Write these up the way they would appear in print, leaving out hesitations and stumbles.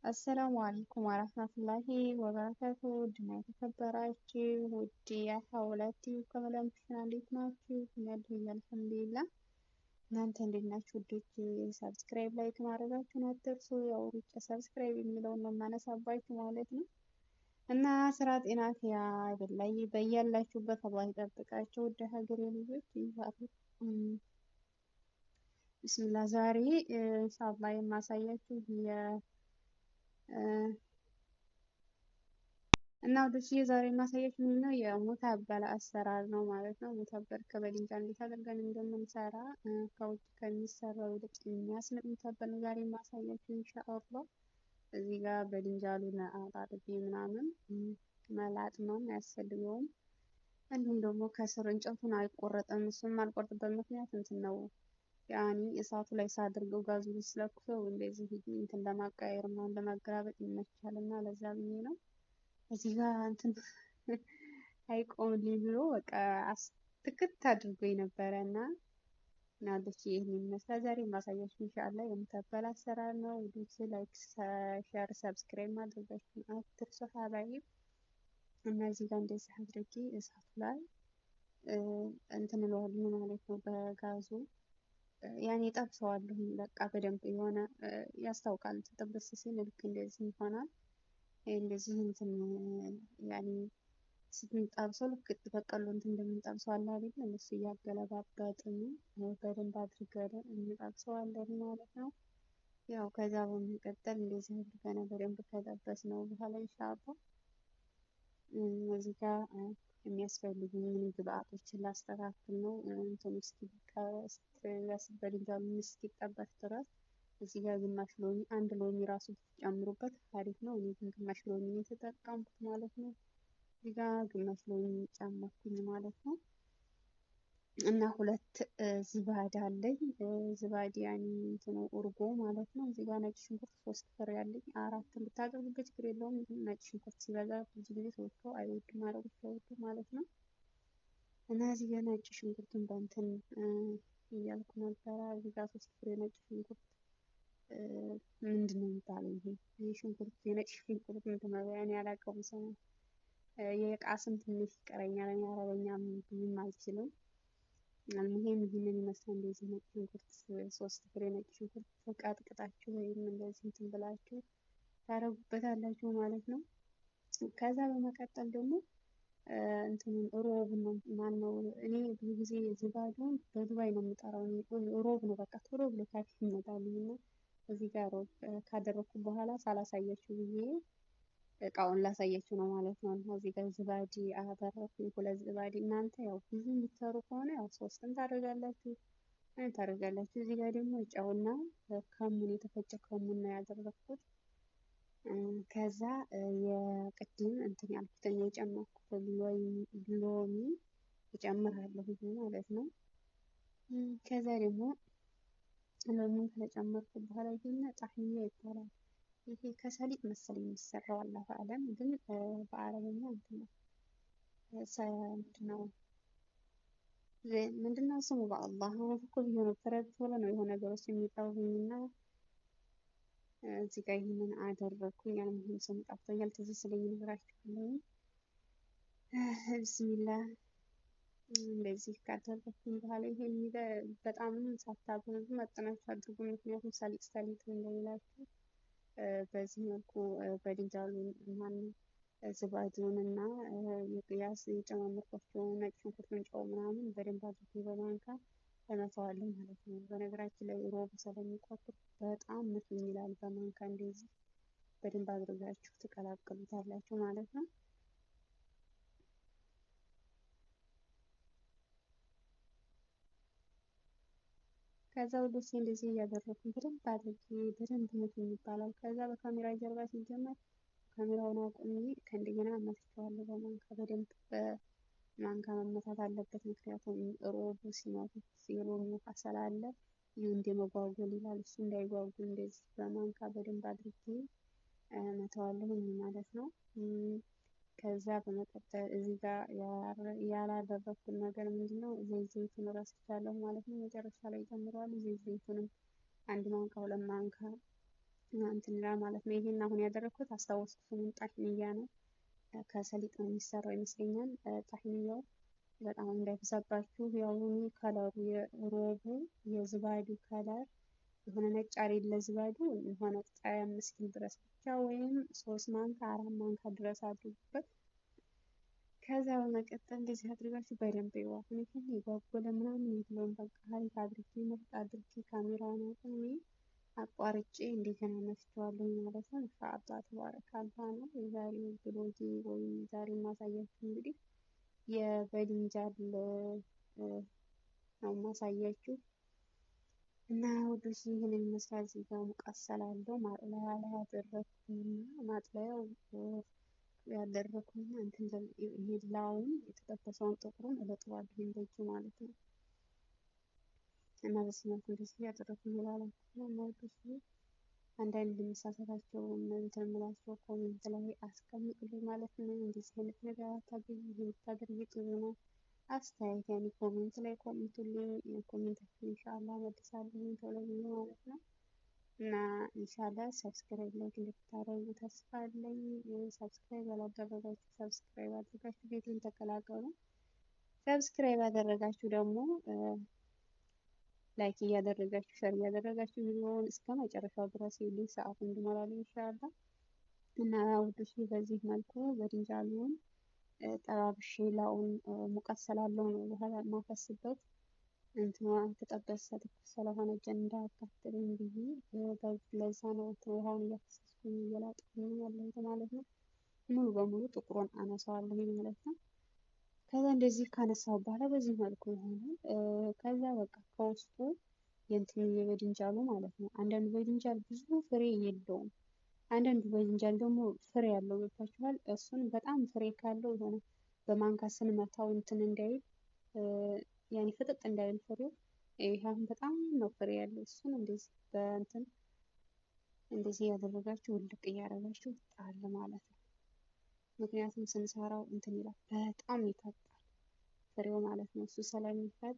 አሰላሙ አለይኩም ወራህመቱላሂ ወበረካቱ ውድና የተከበራችሁ ውድ የሀውለት ከመላምክሽና እንዴት ናችሁ? ያለሁኝ አልሐምዱሊላህ። እናንተ እንዴት ናችሁ? ውዶች ሰብስክራይብ ላይክ ማድረጋችሁን አትርሱ። ያው ሩጫ ሰብስክራይብ የሚለውን ነው የማነሳባችሁ ማለት ነው። እና ስራ ጤና ያ በላይ በያላችሁበት አላህ ይጠብቃችሁ። ውድ ሀገሬ ልጆች ብስሚላ ዛሬ ኢንሻአላህ የማሳያችሁ እና ወደዚህ የዛሬ ማሳያችሁ ምንድነው የሙተበል አሰራር ነው ማለት ነው። ሙተበል ከበድንጃ እንዴት አድርገን እንደምንሰራ ከውጭ ከሚሰራው ይልቅ የሚያስንቅ ሙተበል ነው ዛሬ ማሳያችሁ ኢንሻአላህ። እዚህ ጋር በድንጃሉን አጣጥቤ ምናምን መላጥ ነው አያስፈልገውም። እንዲሁም ደግሞ ከስር እንጨቱን አይቆረጥም። እሱም አልቆርጥበት ምክንያት እንትን ነው ያኒ እሳቱ ላይ ሳድርገው ጋዙ ስለኩሰው እንደዚህ እንትን ለማቀያየር ምናምን ለማገራበጥ ይመቻልና ለዛ ብዬ ነው። እዚህ ጋር እንትን አይቆምልኝ ብሎ በቃ ትክት አድርጎኝ ነበረ እና ናዶች ይህን ይመስላል ዛሬ ማሳያችሁ ኢንሻአላህ የሙተበል አሰራር ነው። ቪዲዮስ ላይክ፣ ሼር፣ ሰብስክራይብ ማድረጋችሁን አትርሱ ሀባይብ። እና እዚህ ጋር እንደዚህ አድርጌ እሳቱ ላይ እንትን እለዋለሁ ማለት ነው በጋዙ ያኔ ጠብሰዋለሁ። በቃ በደንብ የሆነ ያስታውቃል። ጥብስ ሲል ልክ እንደዚህ ይሆናል። እንደዚህ እንትን ያኔ ስንጠብሰው ልክ በቀሎ እንትን እንደምንጠብሰው አለ አይደል? እንደሱ እያገለባበጥን በደንብ አድርገን እንጠብሰዋለን ማለት ነው። ያው ከዛ በመቀጠል እንደዚህ አድርገን በደንብ ከጠበስነው በኋላ ኢንሻአላህ እዚህ ጋር የሚያስፈልጉኝ ግብአቶችን ላስተካክል ነው። እንትን እስኪ በድንጃሉ እስኪጠበስ ድረስ እዚህ ጋር ግማሽ ሎሚ፣ አንድ ሎሚ ራሱ ጨምሩበት አሪፍ ነው። እኔ ግን ግማሽ ሎሚ የተጠቀምኩት ማለት ነው። እዚህ ጋር ግማሽ ሎሚ ጨመርኩኝ ማለት ነው። እና ሁለት ዝባድ አለኝ። ዝባድ ያኔ እንትኑ እርጎ ማለት ነው። እዚህ ጋር ነጭ ሽንኩርት 3 ፍሬ ያለኝ፣ 4 ብታደርጉበት ችግር የለውም። ነጭ ሽንኩርት ሲበዛ ብዙ ጊዜ ሰዎች አይወዱም ማለት ነው። እና እዚህ ጋር ነጭ ሽንኩርቱን በእንትን እያልኩ ነበረ። እዚህ ጋር 3 ፍሬ ነጭ ሽንኩርት ምንድን ነው የሚባለው? ይሄ ሽንኩርት የነጭ ሽንኩርት ምንድን ነው? ያኔ ያላቀውም ሰው የእቃ ስም ትንሽ ይቀረኛል። አረበኛም ብዙም አልችልም። ይሄም ይህንን ይመስላል። እንደዚህ ነጭ ሽንኩርት 3 ፍሬ ነጭ ሽንኩርት ቀጥቅጣችሁ ወይም እንደዚህ እንትን ብላችሁ ታረጉበታላችሁ ማለት ነው። ከዛ በመቀጠል ደግሞ እንትኑን ሮብ ነው ማነው? እኔ ብዙ ጊዜ ዝባዱን በዱባይ ነው የምጠራው። ሮብ ነው በቃ ቶሎ ብሎ ካፊ ይመጣልኝ እና እዚህ ጋር ሮብ ካደረኩ በኋላ ሳላሳያችሁ ብዬ እቃውን ላሳያችሁ ነው ማለት ነው። እና እዚህ ጋር ዝባዲ አደረኩኝ፣ 2 ዝባዲ። እናንተ ያው ብዙ የምትሰሩ ከሆነ ያው 3ም ታደርጋላችሁ ታደርጋላችሁ። እዚህ ጋር ደግሞ ጨውና ከሙን የተፈጨ ከሙን ነው ያደረኩት። ከዛ የቅድም እንትን ያልኩትን የጨመርኩት ሎሚ እጨምራለሁ ማለት ነው። ከዛ ደግሞ ሎሚን ከጨመርኩ በኋላ ግን ጣህያ ይባላል። ይሄ ከሰሊጥ መሰለኝ የሚሰራው አላሁ አለም፣ ግን በአረበኛ እንትን ነው ምንድነው ስሙ? በአላህ እኮ ቢሆን ተረት ቶሎ ነው የሆነ ነገሮች የሚጠሩኝና እዚህ ጋር ይሄንን አደረኩኝ። አልሙሂም ስሙ ጠፍቶኛል፣ ትዝ ስለኝ እነግራችኋለሁ። ቢስሚላህ እንደዚህ ካደረኩኝ በኋላ ይሄን በጣም ሳታበዙ መጠናችሁ አድርጉ፣ ምክንያቱም ሰሊጥ እንደሌላችሁ በዚህ መልኩ በድንጃሉን ማነው ዝባዱን እና የቅያስ የጨማመርኳቸውን ነጭ ሽንኩርቱን ጨው ምናምን በደንብ አድርጌ በማንካ እመታዋለሁ ማለት ነው። በነገራችን ላይ ሮብ ስለሚቆጥር በጣም ምትኝ ይላል። በማንካ እንደዚህ በደንብ አድርጋችሁ ትቀላቅሉታላችሁ ማለት ነው። ከዛ ወደሴ እንደዚህ እያደረኩኝ በደንብ አድርጌ በደንብ ምትኝ ይባላል። ከዛ በካሜራ ጀርባ ሲጀመር ካሜራውን አቁሜ ከእንደገና መትቼዋለሁ በማንካ። በደንብ በማንካ መመታት አለበት፣ ምክንያቱም ሮቡ ሲመቱት የሎሚ ውሃ ስላለ ይህ እንደ መጓጉል ይላል። እሱ እንዳይጓጉል እንደዚህ በማንካ በደንብ አድርጌ መተዋለሁኝ ማለት ነው። ከዛ በመቀጠል እዚህ ጋር ያላደረኩት ነገር ምንድነው? ዘይቱን ረስቻለሁ ማለት ነው። መጨረሻ ላይ ጨምረዋለሁ። ዘይቱንም 1 ማንካ 2 ማንካ እንትን ይላል ማለት ነው። ይሄን አሁን ያደረኩት አስታወስኩት ጣሂንያ ነው። ከሰሊጥ ነው የሚሰራው ይመስለኛል። ጣሂንያው በጣም እንዳይበዛባችሁ። ያው ከለሩ የሮቡ የዝባዱ ከለር የሆነ ነጭ አይደለ ዝባዱ የሆነ ጠየም እስኪል ድረስ ብቻ ወይም 3 ማንካ 4 ማንካ ድረስ አድርጉበት። ከዛ በመቀጠል እንደዚህ አድርጋችሁ በደንብ ይዋ ሁኔታን የጓጎለ ምናምን የለውም። በቃ አሪፍ አድርጌ ምርጥ አድርጌ ካሜራውን አቁሜ አቋርጬ እንደገና መፍቼዋለሁ ማለት ነው። ኢንሻአላህ ተባረካላህ ነው የዛሬው ብሎጌ ወይም ዛሬ ማሳያችሁ እንግዲህ የበድንጃል ነው ማሳያችሁ እና ውዶች ይህንን ይመስላል። እዚህ ጋር ሙቀሰላለው ማጥለያ ላይ ያደረኩኝና ማጥለያው ያደረኩኝና እንትን ይሄ ላውን የተጠበሰውን ጥቁሩን እለጥዋለሁ እንደዚህ ማለት ነው። እና በዚህ መልኩ እንደዚህ ያደረኩኝ ላላችሁ ነው ማለት ነው። አንዳንድ የምሳሳታቸው እንትን የምላቸው ኮሜንት ላይ አስቀምጡልኝ ማለት ነው። እንደዚህ አይነት ነገር አታገኙ ብታደርጊ ጥሩ ነው። አስተያየት ያኔ ኮሜንት ላይ ኮሜንቱልኝ። ኮሜንታችሁን ኢንሻአላህ መልሳለሁ ቶሎ ብዬ ማለት ነው። እና ኢንሻአላህ ሰብስክራይብ ላይክ እንድታደርጉ ተስፋ አለኝ። ሰብስክራይብ ያላደረጋችሁ ሰብስክራይብ አድርጋችሁ ቤቴን ተቀላቀሉ። ሰብስክራይብ ያደረጋችሁ ደግሞ ላይክ እያደረጋችሁ ሸር እያደረጋችሁ ቪዲዮውን እስከ መጨረሻው ድረስ ይልኝ ሰዓት እንድሞላልኝ ኢንሻአላህ። እና ውዶች በዚህ መልኩ በድንጃሉን ጠባብሼ ላውን ሙቀት ስላለው ነው በኋላ ማፈስበት እንትኑ ተጠበሰ ትኩስ ስለሆነ እጄን እንዳያቃጥለኝ ብዬ ለዛ ነው ውሃውን እያፈሰስኩኝ እየላጥኩኝ ያለሁት ማለት ነው። ሙሉ በሙሉ ጥቁሩን አነሳዋለሁ ማለት ነው። ከዛ እንደዚህ ካነሳው በኋላ በዚህ መልኩ ይሆናል። ከዛ በቃ ከውስጡ የእንትኑ የበድንጃሉ ማለት ነው። አንዳንዱ በድንጃል ብዙ ፍሬ የለውም። አንዳንዱ በድንጃል ደግሞ ፍሬ ያለው ገብታችኋል። እሱን በጣም ፍሬ ካለው የሆነ በማንካ ስንመታው እንትን እንዳይል ያኔ ፍጥጥ እንዳይል ፍሬው ይሄ አሁን በጣም ነው ፍሬ ያለው። እሱን እንደዚህ በእንትን እንደዚህ ያደረጋችሁ ውልቅ እያደረጋችሁ ጣል ማለት ነው። ምክንያቱም ስንሰራው እንትን ይላል በጣም ይፈጣል ፍሬው ማለት ነው። እሱ ስለሚፈጥ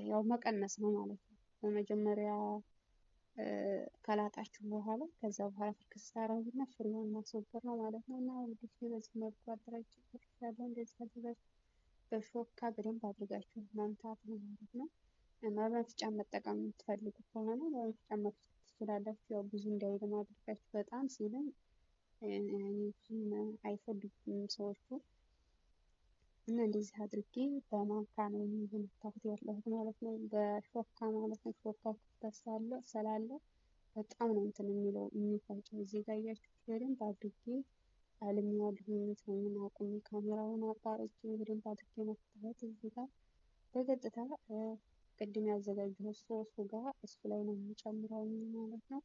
ያው መቀነስ ነው ማለት ነው። በመጀመሪያ ከላጣችሁ በኋላ ከዛ በኋላ ፍርክስ ታረጉና ፍሬውን ማስወገድ ነው ማለት ነው። እና እንግዲህ በዚህ መልኩ አደራጅቻለሁ። እንደዚህ አድርጋችሁ በሾካ በደንብ አድርጋችሁ መምታት ነው ማለት ነው። እና በመፍጫ መጠቀም የምትፈልጉ ከሆነ በመፍጫ መፍጨት ትችላላችሁ። ያው ብዙ እንዳይልም አድርጋችሁ በጣም ሲልም አይፈልጉም ሰዎቹ። እና እንደዚህ አድርጌ በማንካ ነው እየመታሁት ያለሁት ማለት ነው። በሾካ ማለት ነው። ሾካ ክፍተት ስላለው በጣም ነው እንትን የሚለው የሚፈጨው። እዚህ ጋር እያችሁ በደንብ አድርጌ አልሚዋለሁኝ። ሰውን አቁሜ ካሜራውን አቋርጬ በደንብ አድርጌ መታሁት። እዚህ ጋር በቀጥታ ቅድም ያዘጋጀሁት ሶሱ ጋር እሱ ላይ ነው የምጨምረው ማለት ነው።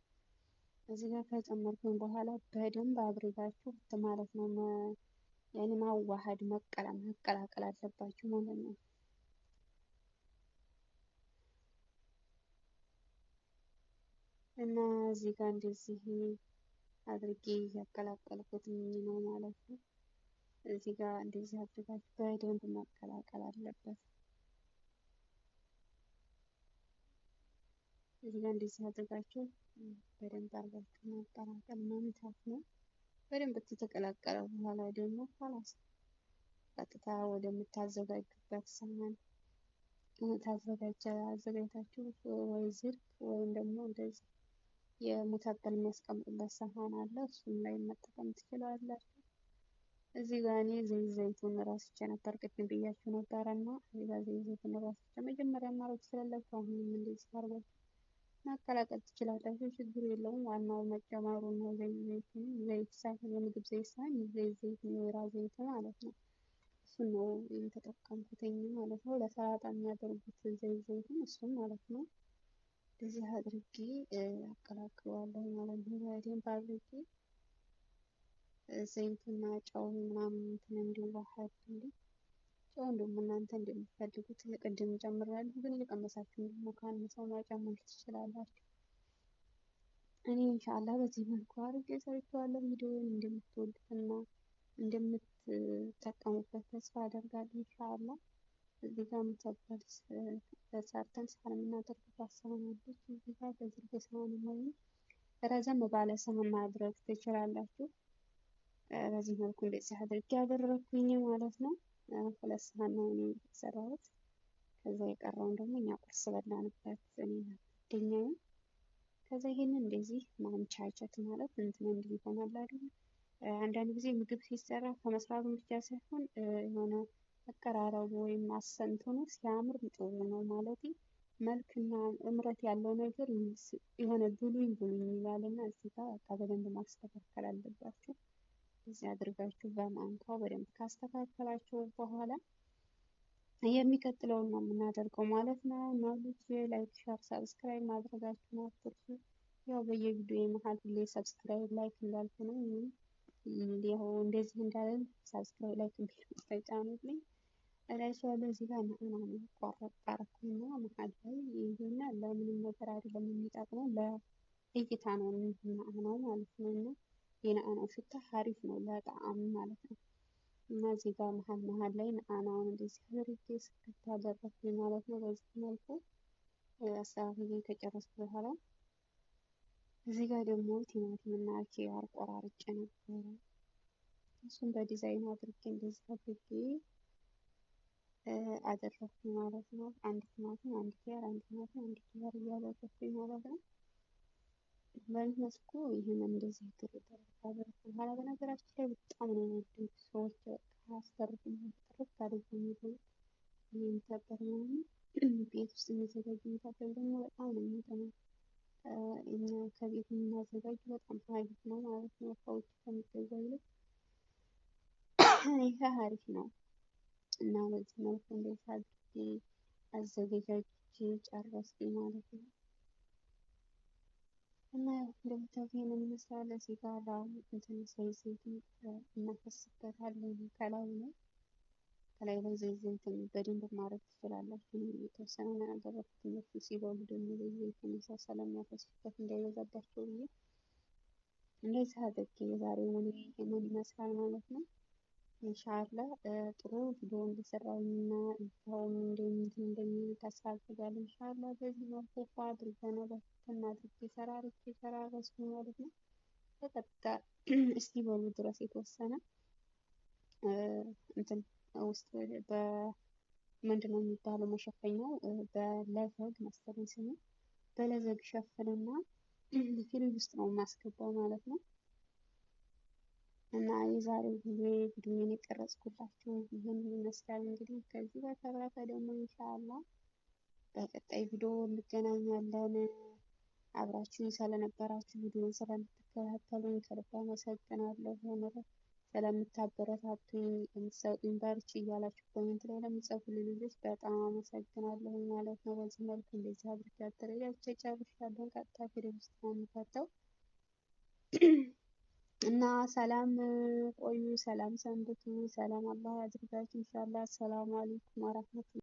እዚህ ጋር ከጨመርኩኝ በኋላ በደንብ አድርጋችሁ ማለት ነው ያኔ ማዋሃድ መቀላቀል አለባችሁ ማለት ነው። እና እዚህ ጋር እንደዚህ አድርጌ ያቀላቀልኩት ነው ማለት ነው። እዚህ ጋር እንደዚህ አድርጋችሁ በደንብ መቀላቀል አለበት። እዚህ ጋር እንደዚህ አድርጋችሁ በደንብ አድርጋችሁ ማቀላቀል መምታት ነው። በደንብ ከተቀላቀለ በኋላ ደግሞ ኋላስ ቀጥታ ወደምታዘጋጁበት ሳህን አዘጋጅታችሁ ወይ ዝርግ ወይም ደግሞ እንደዚህ የሙታበል የሚያስቀምጡበት ሳህን አለ። እሱም ላይ መጠቀም ትችላላችሁ። እዚህ ጋር እኔ ዘይቱን ረስቼ ነበር ቅድም ብያችሁ ነበረ እና እዚህ ጋር ዘይቱን ረስቼ መጀመሪያ ማድረግ ትችላላችሁ። አሁንም እንደዚህ አድርጋችሁ ማቀላቀል ትችላላችሁ። ችግር የለውም። ዋናው መጨመሩ ነው። ዘይት ሳይሆን የምግብ ዘይት ሳይሆን ዘይት የወይራ ዘይት ማለት ነው። እሱን ነው የተጠቀምኩትኝ ማለት ነው። ለሰላጣ የሚያደርጉት ዘይቱን እሱን ማለት ነው። እንደዚህ አድርጌ አቀላቅለዋለሁ ማለት ነው። በደንብ አድርጌ ዘይቱና ጨው ምናምን እንትን እንዲዋሃድልኝ ጨው እንደውም እናንተ እንደምትፈልጉት ቅድም ጨምሬያለሁ፣ ግን እየቀመሳችሁ ደግሞ ካነሰው መጨመር ትችላላችሁ። እኔ ኢንሻአላህ በዚህ መልኩ አድርጌ ሰርቼዋለሁ። ቪዲዮውን እንደምትወዱትና እንደምትጠቀሙበት ተስፋ አደርጋለሁ ኢንሻአላህ። እዚህ ጋር ሙተበል ሰርተን ሳህን የምናደርግባት ሳህን አለች። እዚህ ጋር በዝርግ ሳህን ነው ረዘም ባለ ሳህን ማድረግ ትችላላችሁ። በዚህ መልኩ እንደዚህ አድርጌ ያደረኩኝ ማለት ነው። ሁለት ሳህን ነው እኔ የሰራሁት። ከዛ የቀረውን ደግሞ እኛ ቁርስ በላንበት እኔና ጓደኛዬ። ከዛ ይሄንን እንደዚህ ማምቻቸት ማለት እንትን እንዲህ ይሆናል አይደል? አንዳንድ ጊዜ ምግብ ሲሰራ ከመስራቱ ብቻ ሳይሆን የሆነ አቀራረቡ ወይም አሰንትኑ ሲያምር ጥሩ ነው ማለት መልክና እምረት ያለው ነገር የሆነ ብሉኝ ብሉኝ ይላልና እዚህ ጋር በቃ በደንብ ማስተካከል አለባችሁ። እዚህ አድርጋችሁ በማንካው በደንብ ካስተካከላችሁ በኋላ የሚቀጥለውን ነው የምናደርገው ማለት ነው። ናሉት ላይክ፣ ሼር፣ ሰብስክራይብ ማድረጋችሁን አትርሱ። ያው በየቪዲዮ መሀል ሁሌ ሰብስክራይብ ላይክ እንዳልኩ ነው። ያው እንደዚህ እንዳለን ሰብስክራይብ ላይክ ተጫኑልኝ እላችኋለሁ። እዚህ ጋር ናዕና ቆረጥ አረኩና መሀል ላይ ይሄና ለምንም ነገር አይደለም የሚጠቅመው ለእይታ ነው ናዕናው ማለት ነው። እና የናዕናው ሽታ አሪፍ ነው ለጣዕም ማለት ነው። እና እዚህ ጋር መሀል ላይ ናዕናውን እንደዚህ አድርጌ ስክት አደረኩኝ ማለት ነው። በዚህ መልኩ አስተካክዬ ከጨረስኩ በኋላ እዚህ ጋር ደግሞ ቲማቲም እና ኪያር ቆራርጬ ነበረ። እሱን በዲዛይን አድርጌ እንደዚህ አድርጌ አደረኩኝ ማለት ነው። አንድ ቲማቲም፣ አንድ ኪያር፣ አንድ ቲማቲም፣ አንድ ኪያር እያደረኩኝ ማለት ነው። በዚህ መልኩ ይህንን እንደዚህ ድርድር ካደረኩ በኋላ በነገራችን ላይ በጣም ነው የሚወዱት ሰዎች አስገርም ጥርት አድርጎ የሚበሉት። የሚታጠር ምናምን ቤት ውስጥ የሚዘጋጅ የሚታጠር ደግሞ በጣም ነው የሚጠማው። እኛ ከቤት የምናዘጋጅ በጣም አሪፍ ነው ማለት ነው። ከውጭ ከሚገዛው ይልቅ ይሄ አሪፍ ነው እና በዚህ መልኩ እንደዚህ አድርጌ አዘገጃጅቼ ጨረስኩኝ ማለት ነው። እና ያው እንደምታዩት ይሄንን ይመስላል። እዚህ ጋር እንትን ዘይት እናፈስበታለን ከላይ ላይ ዘይት በደንብ ማድረግ ትችላላችሁ። የተወሰነ ነው ያደረኩት። እነሱ ሲበሉ ደግሞ ዘይት ስለሚያፈሱበት እንዳይበዛባቸው ብዬ እንደዚህ አድርጌ የዛሬውን ይሄንን ይመስላል ማለት ነው። ኢንሻአላህ ጥሩ ቪዲዮ እንደሰራሁኝና እዛውም እንደሚል ተስፋ አድርጋለሁ። ኢንሻአላህ በዚህ መልኩ አድርገን በትና አድርጌ ሰራረስኩ ማለት ነው። በቀጥታ እስቲ በሉ ድረስ የተወሰነ እንትን ውስጥ በምንድነው የሚባለው መሸፈኛው በለዘግ መሰለኝ ስሙ በለዘግ ሸፍንና ፍሪጅ ውስጥ ነው የማስገባው ማለት ነው። እና የዛሬው ቪዲዮን የቀረጽኩላችሁ ይህን ይመስላል። እንግዲህ ከዚህ በተረፈ ደግሞ ኢንሻአላህ በቀጣይ ቪዲዮ እንገናኛለን። አብራችሁኝ ስለነበራችሁ ቪዲዮን ስለምትከታተሉኝ ከልብ አመሰግናለሁ። ስለምታበረታቱኝ የምትሰጡኝ በርቺ እያላችሁ ኮሜንት ላይ ለምትጽፉልኝ ልጆች በጣም አመሰግናለሁ ማለት ነው። በዚህ መልኩ እንደዚህ አድርጌ አዘጋጅቼ ጨርሻለሁ። ቀጥታ ቪዲዮ ውስጥ ነው የምከተው እና ሰላም ቆዩ፣ ሰላም ሰንብቱ፣ ሰላም አላህ ያድርጋችሁ ኢንሻአላህ። ሰላም አለይኩም ወራህመቱላህ